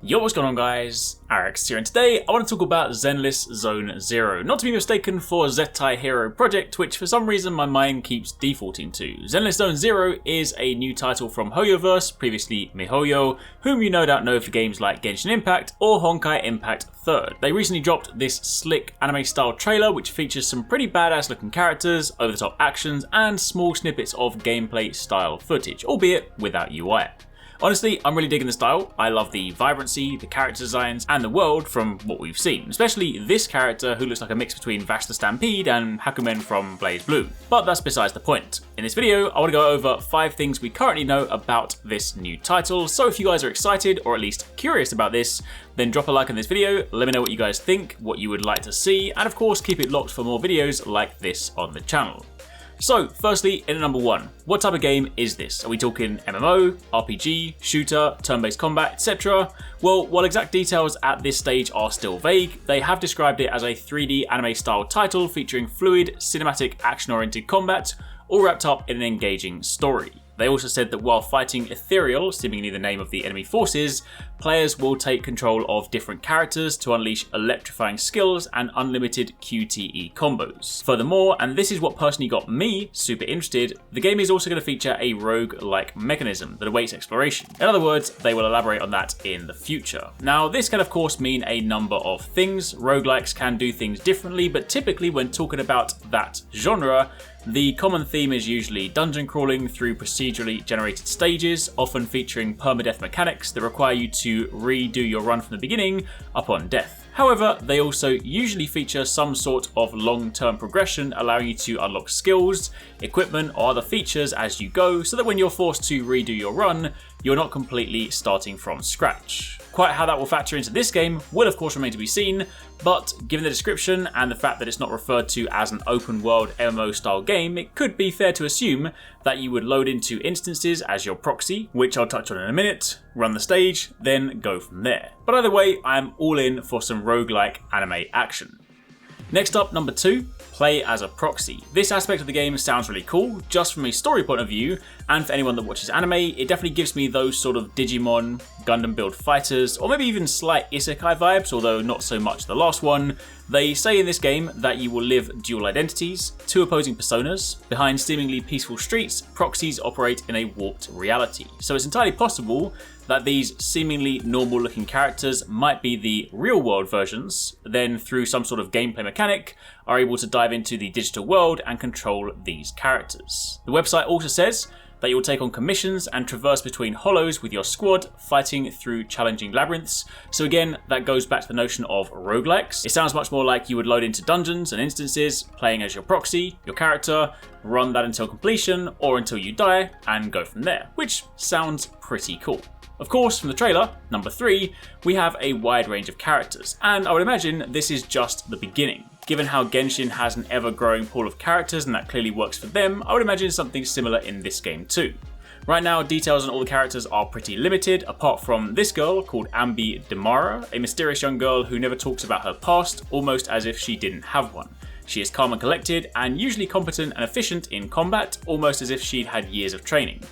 Yo, what's going on guys? HyperX here, and today I want to talk about Zenless Zone Zero, not to be mistaken for Zettai Hero Project, which for some reason my mind keeps defaulting to. Zenless Zone Zero is a new title from Hoyoverse, previously miHoYo, whom you no doubt know for games like Genshin Impact or Honkai Impact 3rd. They recently dropped this slick anime style trailer which features some pretty badass looking characters, over the top actions, and small snippets of gameplay style footage, albeit without UI. Honestly, I'm really digging the style. I love the vibrancy, the character designs, and the world from what we've seen, especially this character who looks like a mix between Vash the Stampede and Hakumen from Blaze Blue. But that's besides the point. In this video, I want to go over 5 things we currently know about this new title, so if you guys are excited or at least curious about this, then drop a like on this video, let me know what you guys think, what you would like to see, and of course keep it locked for more videos like this on the channel. So, firstly, in at number 1, what type of game is this? Are we talking MMO, RPG, shooter, turn-based combat, etc.? Well, while exact details at this stage are still vague, they have described it as a 3D anime-style title featuring fluid, cinematic, action-oriented combat, all wrapped up in an engaging story. They also said that while fighting Ethereal, seemingly the name of the enemy forces, players will take control of different characters to unleash electrifying skills and unlimited QTE combos. Furthermore, and this is what personally got me super interested, the game is also going to feature a roguelike mechanism that awaits exploration. In other words, they will elaborate on that in the future. Now, this can of course mean a number of things. Roguelikes can do things differently, but typically when talking about that genre, the common theme is usually dungeon crawling through procedurally generated stages, often featuring permadeath mechanics that require you to redo your run from the beginning upon death. However, they also usually feature some sort of long-term progression, allowing you to unlock skills, equipment, or other features as you go, so that when you're forced to redo your run, you're not completely starting from scratch. Quite how that will factor into this game will of course remain to be seen, but given the description and the fact that it's not referred to as an open world MMO style game, it could be fair to assume that you would load into instances as your proxy, which I'll touch on in a minute, run the stage, then go from there. But either way, I'm all in for some roguelike anime action. Next up, number 2, play as a proxy. This aspect of the game sounds really cool, just from a story point of view, and for anyone that watches anime, it definitely gives me those sort of Digimon, Gundam build fighters, or maybe even slight isekai vibes, although not so much the last one. They say in this game that you will live dual identities, 2 opposing personas. Behind seemingly peaceful streets, proxies operate in a warped reality. So it's entirely possible that these seemingly normal looking characters might be the real world versions, then through some sort of gameplay mechanic are able to dive into the digital world and control these characters. The website also says that you will take on commissions and traverse between hollows with your squad, fighting through challenging labyrinths. So again, that goes back to the notion of roguelikes. It sounds much more like you would load into dungeons and instances, playing as your proxy, your character, run that until completion or until you die, and go from there, which sounds pretty cool. Of course, from the trailer, number 3, we have a wide range of characters, and I would imagine this is just the beginning. Given how Genshin has an ever-growing pool of characters and that clearly works for them, I would imagine something similar in this game too. Right now, details on all the characters are pretty limited, apart from this girl called Ambi Demara, a mysterious young girl who never talks about her past, almost as if she didn't have one. She is calm and collected, and usually competent and efficient in combat, almost as if she'd had years of training.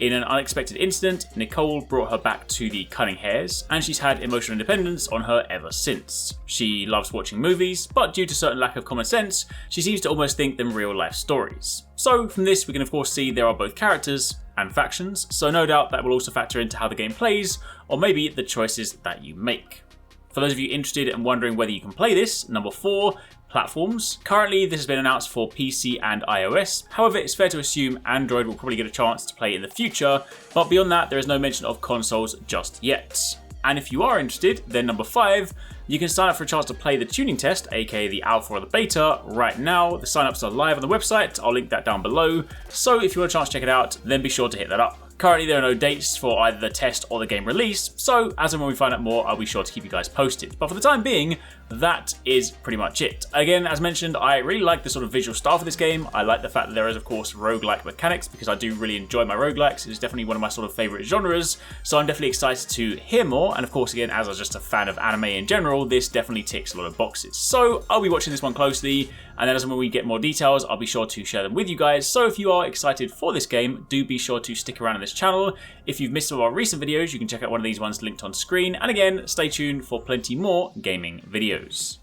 In an unexpected incident, Nicole brought her back to the Cunning Hares, and she's had emotional independence on her ever since. She loves watching movies, but due to certain lack of common sense, she seems to almost think them real life stories. So from this we can of course see there are both characters and factions, so no doubt that will also factor into how the game plays, or maybe the choices that you make. For those of you interested and wondering whether you can play this, number 4, platforms. Currently, this has been announced for PC and iOS. However, it's fair to assume Android will probably get a chance to play in the future, but beyond that, there is no mention of consoles just yet. And if you are interested, then number 5, you can sign up for a chance to play the tuning test, aka the alpha or the beta, right now. The signups are live on the website, I'll link that down below. So if you want a chance to check it out, then be sure to hit that up. Currently there are no dates for either the test or the game release, so as and when we find out more, I'll be sure to keep you guys posted. But for the time being, that is pretty much it. Again, as mentioned, I really like the sort of visual style for this game. I like the fact that there is of course roguelike mechanics, because I do really enjoy my roguelikes. It's definitely one of my sort of favourite genres, so I'm definitely excited to hear more. And of course, again, as I was just a fan of anime in general, this definitely ticks a lot of boxes. So I'll be watching this one closely, and then as when we get more details, I'll be sure to share them with you guys. So if you are excited for this game, do be sure to stick around on this channel. If you've missed some of our recent videos, you can check out one of these ones linked on screen, and again, stay tuned for plenty more gaming videos.